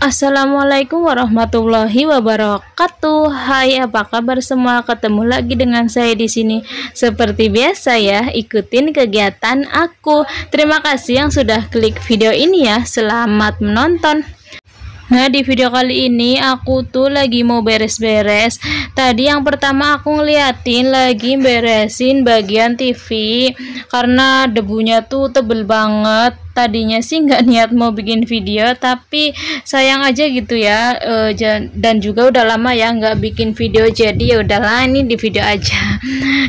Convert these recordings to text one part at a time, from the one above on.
Assalamualaikum warahmatullahi wabarakatuh. Hai, apa kabar semua? Ketemu lagi dengan saya di sini. Seperti biasa ya, ikutin kegiatan aku. Terima kasih yang sudah klik video ini ya. Selamat menonton. Nah, di video kali ini aku tuh lagi mau beres-beres. Tadi yang pertama aku ngeliatin lagi beresin bagian TV karena debunya tuh tebel banget. Tadinya sih nggak niat mau bikin video, tapi sayang aja gitu ya. Dan juga udah lama ya nggak bikin video, jadi ya udahlah, ini di video aja.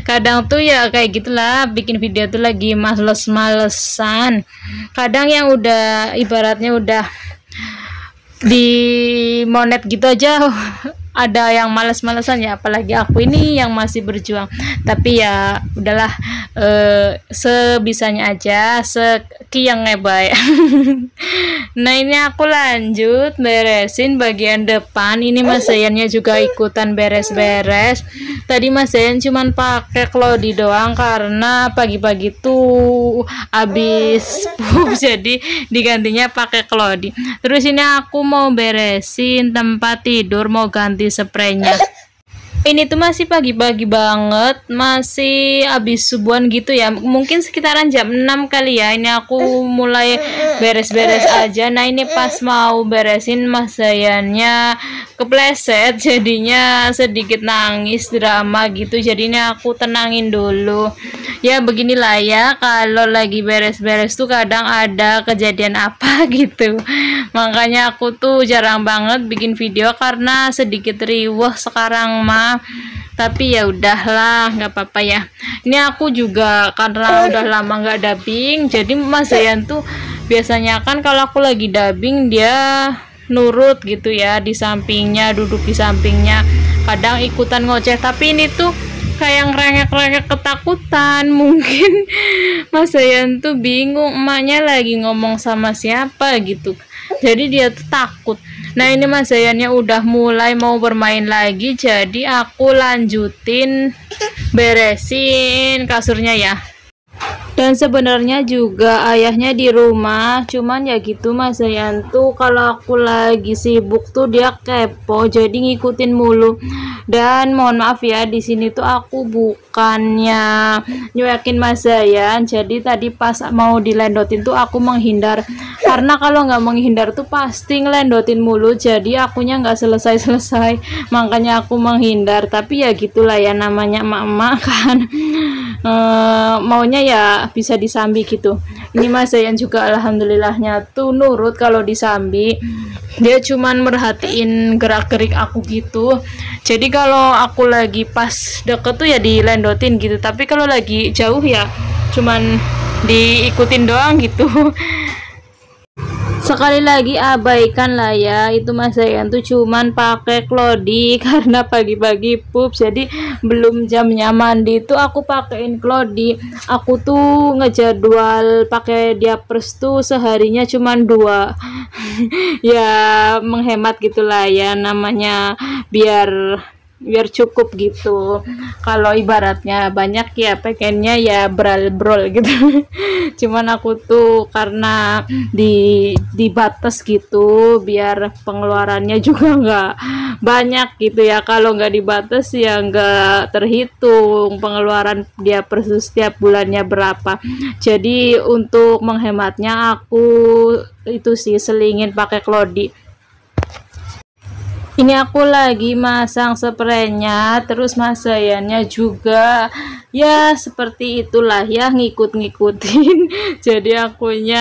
Kadang tuh ya kayak gitulah, bikin video tuh lagi males-malesan. Kadang yang udah ibaratnya udah di monet gitu aja ada yang males-malesan ya, apalagi aku ini yang masih berjuang. Tapi ya udahlah, sebisanya aja, sekiyangnya baik. Nah, ini aku lanjut beresin bagian depan. Ini Mas Zayannya juga ikutan beres-beres. Tadi Mas Zayan cuman pakai klodi doang karena pagi-pagi tuh habis pup, jadi digantinya pakai klodi. Terus ini aku mau beresin tempat tidur, mau ganti spraynya. Ini tuh masih pagi-pagi banget, masih habis subuhan gitu ya, mungkin sekitaran jam 6 kali ya. Ini aku mulai beres-beres aja. Nah, ini pas mau beresin Mas Zayannya kepleset, jadinya sedikit nangis drama gitu. Jadi ini aku tenangin dulu. Ya beginilah ya, kalau lagi beres-beres tuh kadang ada kejadian apa gitu. Makanya aku tuh jarang banget bikin video karena sedikit riweh sekarang mah. Tapi ya udahlah, nggak apa-apa ya. Ini aku juga karena udah lama nggak dubbing, jadi Mas Zayan tuh biasanya kan kalau aku lagi dubbing dia nurut gitu ya, di sampingnya, duduk di sampingnya, kadang ikutan ngoceh. Tapi ini tuh kayak ngerengek-rengek ketakutan. Mungkin Mas Zayan tuh bingung emaknya lagi ngomong sama siapa gitu, jadi dia tuh takut. Nah, ini Mas Zayannya udah mulai mau bermain lagi, jadi aku lanjutin beresin kasurnya ya. Dan sebenarnya juga ayahnya di rumah, cuman ya gitu, Mas Zayan tuh kalau aku lagi sibuk tuh dia kepo, jadi ngikutin mulu. Dan mohon maaf ya, di sini tuh aku bukannya nyuekin Mas Zayan, jadi tadi pas mau dilendotin tuh aku menghindar, karena kalau nggak menghindar tuh pasti ngelendotin mulu, jadi akunya nggak selesai-selesai, makanya aku menghindar. Tapi ya gitulah ya, namanya emak-emak kan. Maunya ya bisa disambi gitu. Ini Mas Zayan juga alhamdulillahnya tuh nurut kalau disambi. Dia cuman merhatiin gerak-gerik aku gitu. Jadi kalau aku lagi pas deket tuh ya dilendotin gitu, tapi kalau lagi jauh ya cuman diikutin doang gitu. Sekali lagi abaikan lah ya, itu Mas Zayan tuh cuman pakai klodi karena pagi-pagi pup, jadi belum jamnya mandi tuh aku pakein klodi. Aku tuh ngejadwal pakai diapers tuh seharinya cuman 2. Ya menghemat gitulah ya, namanya biar cukup gitu. Kalau ibaratnya banyak ya pengennya ya brol gitu. Cuman aku tuh karena dibatas gitu biar pengeluarannya juga nggak banyak gitu ya. Kalau nggak dibatas ya nggak terhitung pengeluaran dia per setiap bulannya berapa. Jadi untuk menghematnya aku itu sih selingin pakai klodi. Ini aku lagi masang spraynya, terus Mas Zayannya juga ya seperti itulah ya, ngikut-ngikutin. Jadi akunya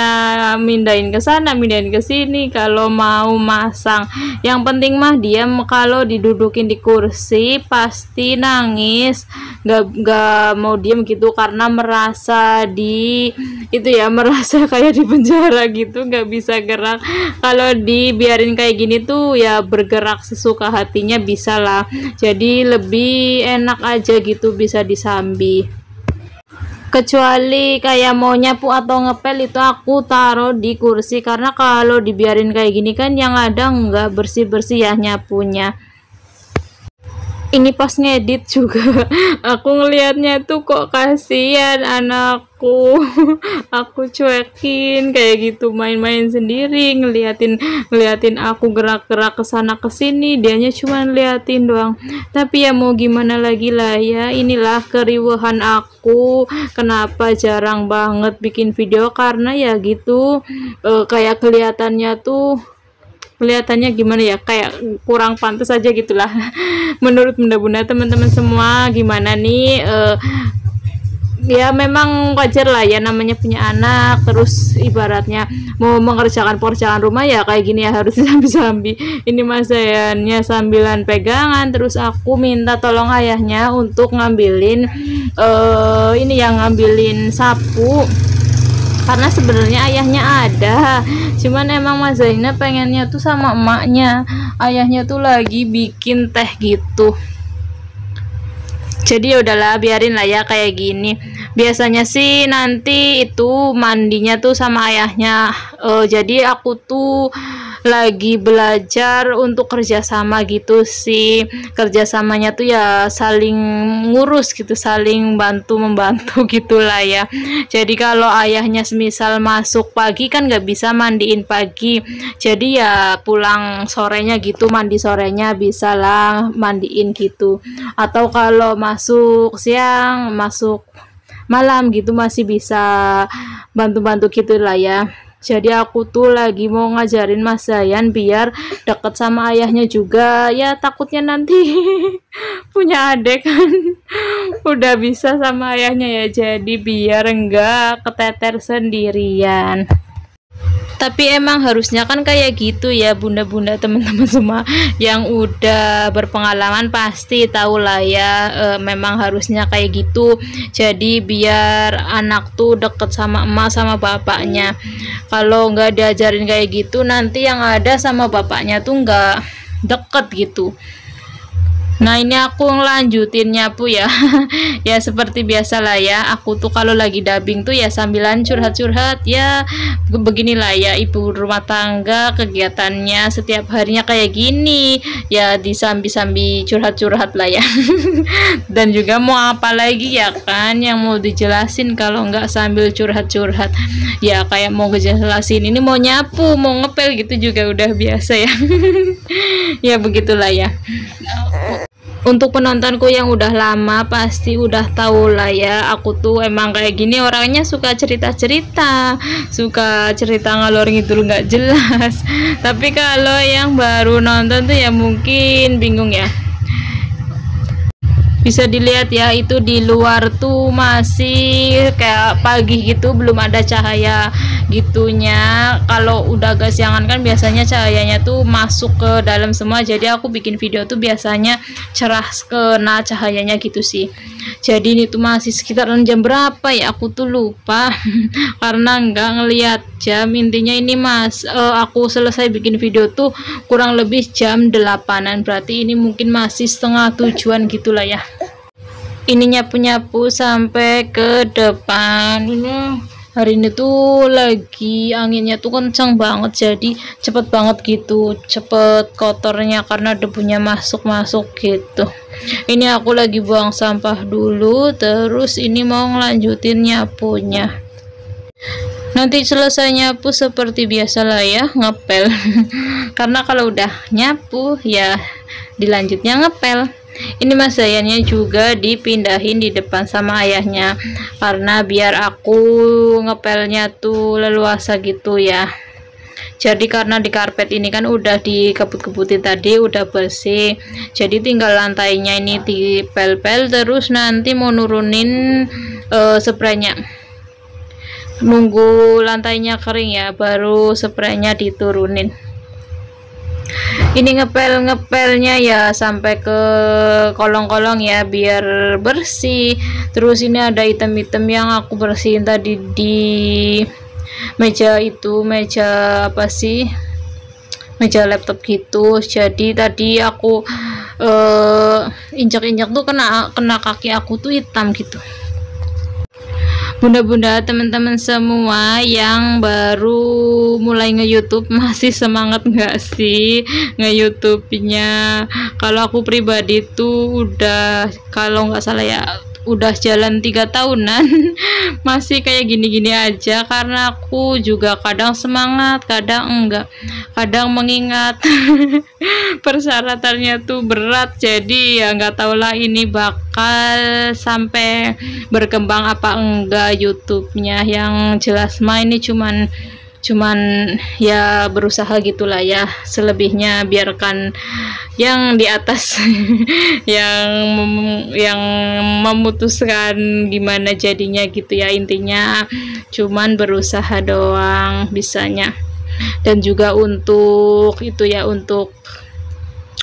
mindahin ke sana, mindahin ke sini kalau mau masang. Yang penting mah dia kalau didudukin di kursi pasti nangis, nggak mau diem gitu, karena merasa merasa kayak di penjara gitu, nggak bisa gerak. Kalau dibiarin kayak gini tuh ya bergerak sesuka hatinya bisa lah, jadi lebih enak aja gitu, bisa disambi. Kecuali kayak mau nyapu atau ngepel itu aku taruh di kursi, karena kalau dibiarin kayak gini kan yang ada nggak bersih-bersih ya nyapunya. Ini pas ngedit juga aku ngelihatnya tuh kok kasihan, anak aku aku cuekin kayak gitu, main-main sendiri, ngeliatin aku gerak-gerak ke sana ke sini, dianya cuma liatin doang. Tapi ya mau gimana lagi lah ya, inilah keriuhan aku. Kenapa jarang banget bikin video, karena ya gitu, kayak kelihatannya gimana ya, kayak kurang pantas aja gitulah. Menurut bunda-bunda teman-teman semua gimana nih, ya memang wajar lah ya, namanya punya anak, terus ibaratnya mau mengerjakan pekerjaan rumah ya kayak gini ya, harus sambi-sambi. Ini mas ayahnya sambilan pegangan, terus aku minta tolong ayahnya untuk ngambilin ini yang ngambilin sapu, karena sebenarnya ayahnya ada, cuman emang Mas Zaina pengennya tuh sama emaknya. Ayahnya tuh lagi bikin teh gitu, jadi ya udahlah, biarin lah ya kayak gini. Biasanya sih nanti itu mandinya tuh sama ayahnya. Jadi aku tuh lagi belajar untuk kerjasama gitu sih. Kerjasamanya tuh ya saling ngurus gitu, saling bantu membantu gitulah ya. Jadi kalau ayahnya semisal masuk pagi kan nggak bisa mandiin pagi, jadi ya pulang sorenya gitu, mandi sorenya bisa lah mandiin gitu. Atau kalau masuk siang, masuk malam gitu masih bisa bantu-bantu gitu lah ya. Jadi aku tuh lagi mau ngajarin Mas Zayan biar deket sama ayahnya juga ya, takutnya nanti punya adik kan udah bisa sama ayahnya ya, jadi biar enggak keteter sendirian. Tapi emang harusnya kan kayak gitu ya bunda-bunda teman-teman semua yang udah berpengalaman pasti tahu lah ya, memang harusnya kayak gitu. Jadi biar anak tuh deket sama emak sama bapaknya. Kalau nggak diajarin kayak gitu, nanti yang ada sama bapaknya tuh nggak deket gitu. Nah ini aku ngelanjutin nyapu ya. Ya seperti biasa lah ya, aku tuh kalau lagi dubbing tuh ya sambilan curhat-curhat ya, beginilah ya ibu rumah tangga kegiatannya setiap harinya kayak gini ya, disambi-sambi curhat-curhat lah ya. Dan juga mau apa lagi ya kan yang mau dijelasin kalau nggak sambil curhat-curhat ya, kayak mau ngejelasin ini mau nyapu mau ngepel gitu juga udah biasa ya. Ya begitulah ya. Untuk penontonku yang udah lama pasti udah tahu lah ya, aku tuh emang kayak gini orangnya, suka cerita-cerita, suka cerita ngalor ngidul nggak jelas. Tapi kalau yang baru nonton tuh ya mungkin bingung ya. Bisa dilihat ya, itu di luar tuh masih kayak pagi gitu, belum ada cahaya gitunya. Kalau udah agak siangan kan biasanya cahayanya tuh masuk ke dalam semua, jadi aku bikin video tuh biasanya cerah kena cahayanya gitu sih. Jadi ini tuh masih sekitaran jam berapa ya, aku tuh lupa karena nggak ngeliat jam. Intinya ini aku selesai bikin video tuh kurang lebih jam 8-an, berarti ini mungkin masih setengah 7-an gitulah ya. Ini nyapu-nyapu sampai ke depan. Ini hari ini tuh lagi anginnya tuh kencang banget, jadi cepet banget gitu, cepet kotornya karena debunya masuk-masuk gitu. Ini aku lagi buang sampah dulu, terus ini mau ngelanjutin nyapunya. Nanti selesai nyapu seperti biasa lah ya, ngepel. Karena kalau udah nyapu ya dilanjutnya ngepel. Ini Mas Zayannya juga dipindahin di depan sama ayahnya, karena biar aku ngepelnya tuh leluasa gitu ya. Jadi karena di karpet ini kan udah dikebut-kebutin tadi, udah bersih, jadi tinggal lantainya ini dipel-pel, terus nanti mau nurunin spraynya. Nunggu lantainya kering ya, baru spraynya diturunin. Ini ngepelnya ya sampai ke kolong-kolong ya biar bersih. Terus ini ada item-item yang aku bersihin tadi di meja itu, meja apa sih, meja laptop gitu. Jadi tadi aku injak-injak tuh kena kaki aku tuh hitam gitu. Bunda-bunda teman-teman semua yang baru mulai nge-YouTube, masih semangat nggak sih nge-YouTube-nya? Kalau aku pribadi tuh udah, kalau nggak salah ya udah jalan 3 tahunan masih kayak gini-gini aja, karena aku juga kadang semangat, kadang enggak, kadang mengingat persyaratannya tuh berat, jadi ya nggak tahu lah ini bakal sampai berkembang apa enggak YouTube-nya. Yang jelas mah ini cuman ya berusaha gitulah ya, selebihnya biarkan yang di atas yang memutuskan gimana jadinya gitu ya. Intinya cuman berusaha doang bisanya. Dan juga untuk itu ya, untuk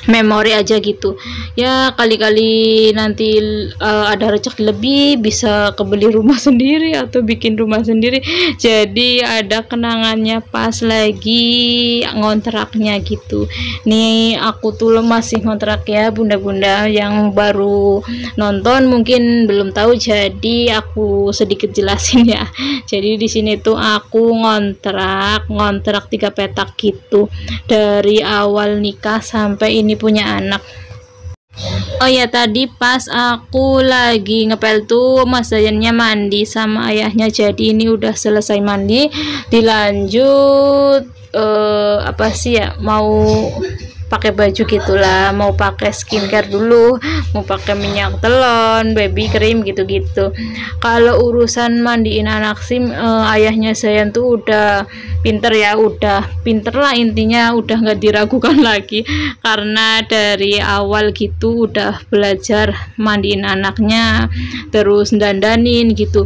memori aja gitu ya, kali-kali nanti ada rezeki lebih bisa kebeli rumah sendiri atau bikin rumah sendiri, jadi ada kenangannya pas lagi ngontraknya gitu. Nih aku tuh masih ngontrak ya, bunda-bunda yang baru nonton mungkin belum tahu, jadi aku sedikit jelasin ya. Jadi di sini tuh aku ngontrak 3 petak gitu dari awal nikah sampai ini punya anak. Oh ya, tadi pas aku lagi ngepel tuh Mas Zayannya mandi sama ayahnya, jadi ini udah selesai mandi, dilanjut apa sih ya, mau pakai baju gitulah, mau pakai skincare dulu, mau pakai minyak telon, baby cream gitu-gitu. Kalau urusan mandiin anak sih ayahnya Zayan tuh udah pinter ya, udah pinter lah intinya, udah nggak diragukan lagi, karena dari awal gitu udah belajar mandiin anaknya, terus dandanin gitu.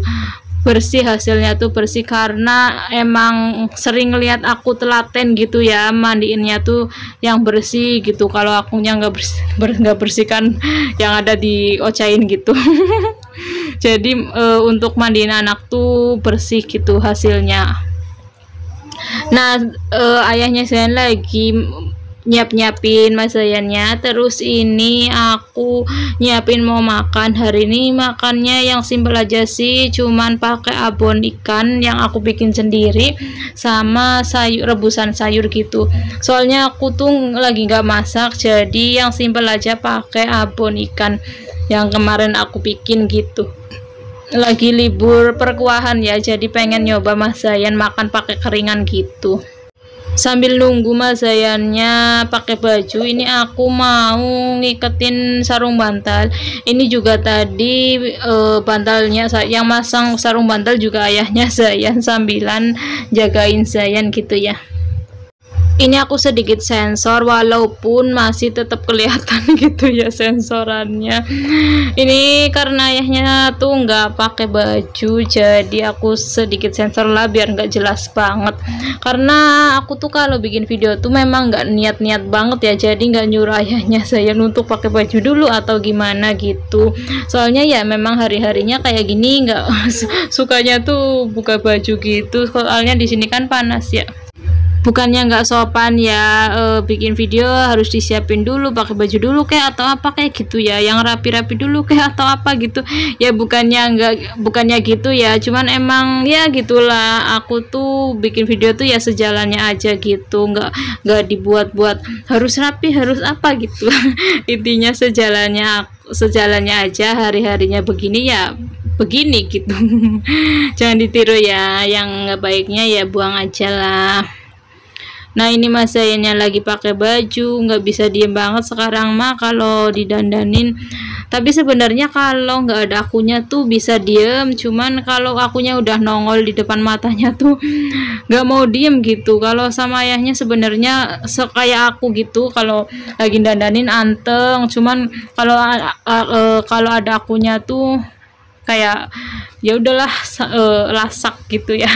Bersih, hasilnya tuh bersih, karena emang sering ngeliat aku telaten gitu ya mandiinnya tuh yang bersih gitu. Kalau akunya nggak bersih kan yang ada diocain gitu. Jadi untuk mandiin anak tuh bersih gitu hasilnya. Nah ayahnya Zayan lagi nyiapin Mas Zayannya, terus ini aku nyiapin mau makan. Hari ini makannya yang simpel aja sih, cuman pakai abon ikan yang aku bikin sendiri sama sayur, rebusan sayur gitu. Soalnya aku tuh lagi nggak masak, jadi yang simpel aja pakai abon ikan yang kemarin aku bikin gitu. Lagi libur perkuahan ya, jadi pengen nyoba Mas Zayan makan pakai keringan gitu. Sambil nunggu Mas Zayannya pakai baju, ini aku mau ngiketin sarung bantal. Ini juga tadi bantalnya yang masang sarung bantal juga ayahnya Zayan, sambilan jagain Zayan gitu ya. Ini aku sedikit sensor walaupun masih tetap kelihatan gitu ya sensorannya. Ini karena ayahnya tuh nggak pakai baju, jadi aku sedikit sensor lah biar nggak jelas banget. Karena aku tuh kalau bikin video tuh memang nggak niat-niat banget ya, jadi nggak nyuruh ayahnya saya untuk pakai baju dulu atau gimana gitu. Soalnya ya memang hari-harinya kayak gini nggak sukanya tuh buka baju gitu. Soalnya di sini kan panas ya. Bukannya nggak sopan ya, bikin video harus disiapin dulu pakai baju dulu kayak atau apa kayak gitu ya, yang rapi-rapi dulu kayak atau apa gitu ya. Bukannya gitu ya, cuman emang ya gitulah, aku tuh bikin video tuh ya sejalannya aja gitu, nggak dibuat-buat harus rapi harus apa gitu. Intinya sejalannya aja, hari-harinya begini ya begini gitu. Jangan ditiru ya, yang nggak baiknya ya buang aja lah. Nah ini Mas Zayannya lagi pakai baju, nggak bisa diem banget sekarang mah kalau didandanin. Tapi sebenarnya kalau nggak ada akunya tuh bisa diem, cuman kalau akunya udah nongol di depan matanya tuh nggak mau diem gitu. Kalau sama ayahnya sebenarnya kayak aku gitu, kalau lagi dandanin anteng, cuman kalau ada akunya tuh kayak ya udahlah lasak gitu ya,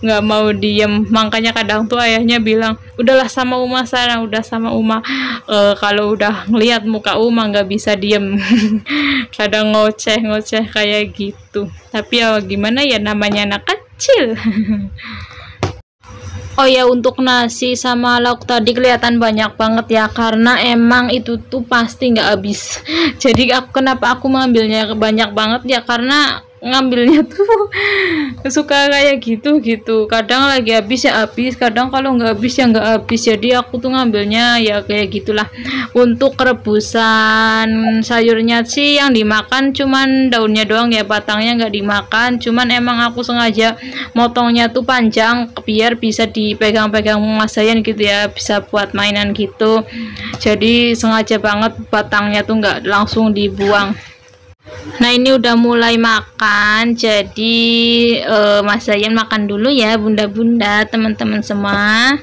nggak mau diem. Makanya kadang tuh ayahnya bilang udahlah sama Uma sana, udah sama Uma, kalau udah ngelihat muka Uma nggak bisa diem. Kadang ngoceh kayak gitu, tapi ya gimana ya, namanya anak kecil. Oh ya, untuk nasi sama lauk tadi kelihatan banyak banget ya, karena emang itu tuh pasti nggak habis. Jadi kenapa aku mengambilnya banyak banget ya, karena ngambilnya tuh suka kayak gitu, kadang lagi habis ya habis, kadang kalau nggak habis ya nggak habis. Jadi aku tuh ngambilnya ya kayak gitulah. Untuk rebusan sayurnya sih yang dimakan cuman daunnya doang ya, batangnya nggak dimakan. Cuman emang aku sengaja motongnya tuh panjang biar bisa dipegang-pegang Mas Zayan gitu ya, bisa buat mainan gitu. Jadi sengaja banget batangnya tuh nggak langsung dibuang. Nah ini udah mulai makan, jadi Mas Zayan makan dulu ya bunda-bunda teman-teman semua.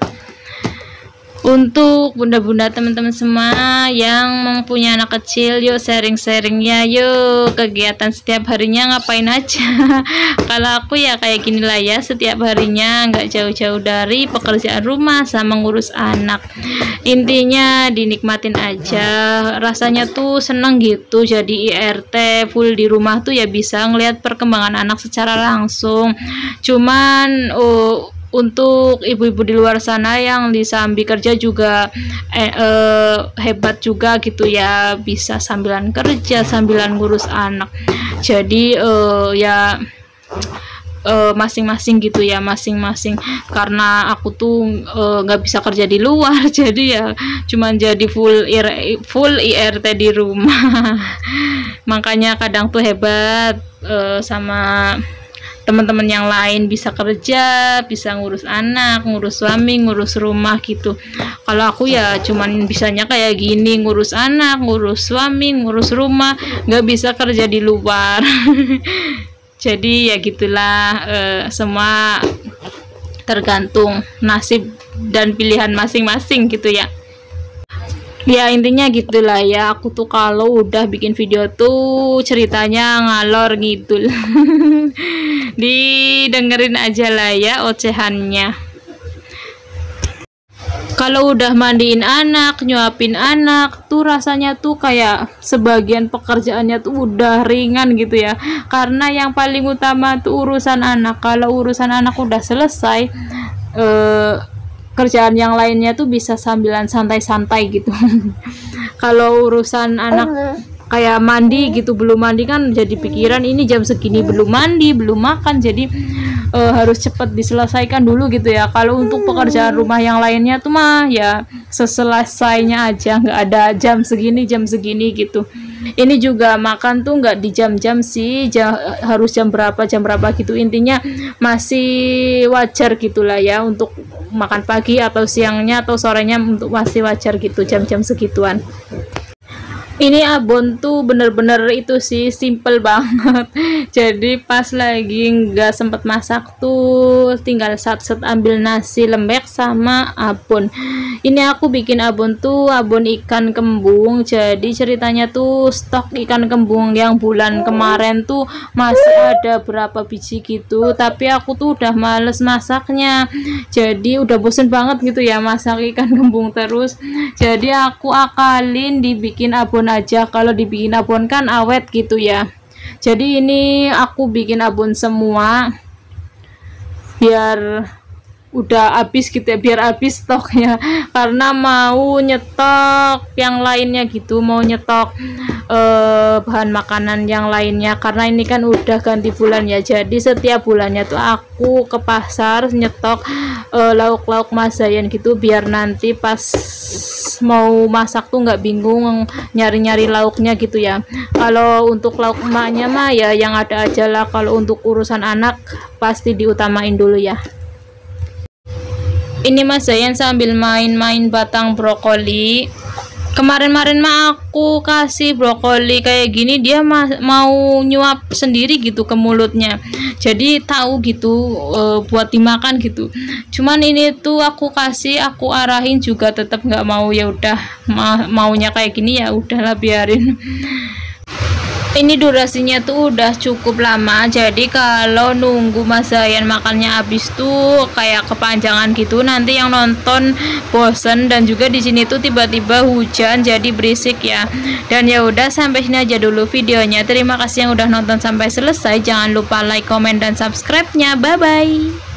Untuk bunda-bunda teman-teman semua yang mempunyai anak kecil, yuk sharing-sharing ya, yuk kegiatan setiap harinya ngapain aja. Kalau aku ya kayak gini lah ya, setiap harinya nggak jauh-jauh dari pekerjaan rumah sama ngurus anak. Intinya dinikmatin aja, rasanya tuh seneng gitu. Jadi IRT full di rumah tuh ya bisa ngelihat perkembangan anak secara langsung. Cuman untuk ibu-ibu di luar sana yang di sambil kerja juga hebat juga gitu ya, bisa sambilan kerja sambilan ngurus anak. Jadi ya masing-masing gitu ya, masing-masing. Karena aku tuh nggak bisa kerja di luar jadi ya cuman jadi full IRT di rumah. Makanya kadang tuh hebat sama teman-teman yang lain, bisa kerja, bisa ngurus anak, ngurus suami, ngurus rumah gitu. Kalau aku ya cuman bisanya kayak gini, ngurus anak, ngurus suami, ngurus rumah, nggak bisa kerja di luar. Jadi ya gitulah, semua tergantung nasib dan pilihan masing-masing gitu ya. Ya intinya gitulah ya, aku tuh kalau udah bikin video tuh ceritanya ngalor ngidul. Didengerin aja lah ya ocehannya. Kalau udah mandiin anak, nyuapin anak tuh rasanya tuh kayak sebagian pekerjaannya tuh udah ringan gitu ya, karena yang paling utama tuh urusan anak. Kalau urusan anak udah selesai, kerjaan yang lainnya tuh bisa sambilan santai-santai gitu. Kalau urusan anak kayak mandi gitu, belum mandi kan jadi pikiran ini jam segini belum mandi, belum makan, jadi harus cepat diselesaikan dulu gitu ya. Kalau untuk pekerjaan rumah yang lainnya tuh mah ya seselesainya aja, nggak ada jam segini gitu. Ini juga makan tuh nggak di jam-jam sih, harus jam berapa gitu. Intinya masih wajar gitulah ya untuk makan pagi atau siangnya atau sorenya, untuk masih wajar gitu jam-jam segituan. Ini abon tuh bener-bener itu sih simple banget. Jadi pas lagi nggak sempet masak tuh tinggal set ambil nasi lembek sama abon. Ini aku bikin abon tuh abon ikan kembung. Jadi ceritanya tuh stok ikan kembung yang bulan kemarin tuh masih ada berapa biji gitu, tapi aku tuh udah males masaknya, jadi udah bosen banget gitu ya masak ikan kembung terus. Jadi aku akalin dibikin abon aja. Kalau dibikin abon kan awet gitu ya. Jadi ini aku bikin abon semua biar udah habis gitu ya, biar habis stoknya, karena mau nyetok yang lainnya gitu, mau nyetok bahan makanan yang lainnya, karena ini kan udah ganti bulan ya. Jadi setiap bulannya tuh aku ke pasar nyetok lauk-lauk Mas Zayan gitu, biar nanti pas mau masak tuh nggak bingung nyari-nyari lauknya gitu ya. Kalau untuk lauk emaknya mah ya yang ada aja lah. Kalau untuk urusan anak pasti diutamain dulu ya. Ini Mas Zayan sambil main-main batang brokoli. Kemarin-marin mah aku kasih brokoli kayak gini, dia mau nyuap sendiri gitu ke mulutnya, jadi tahu gitu buat dimakan gitu. Cuman ini tuh aku arahin juga tetap nggak mau. Ya udah maunya kayak gini, ya udahlah biarin. Ini durasinya tuh udah cukup lama, jadi kalau nunggu Mas Zayan makannya habis tuh kayak kepanjangan gitu, nanti yang nonton bosen. Dan juga di sini tuh tiba-tiba hujan jadi berisik ya. Dan ya udah sampai sini aja dulu videonya. Terima kasih yang udah nonton sampai selesai. Jangan lupa like, comment, dan subscribe-nya. Bye bye.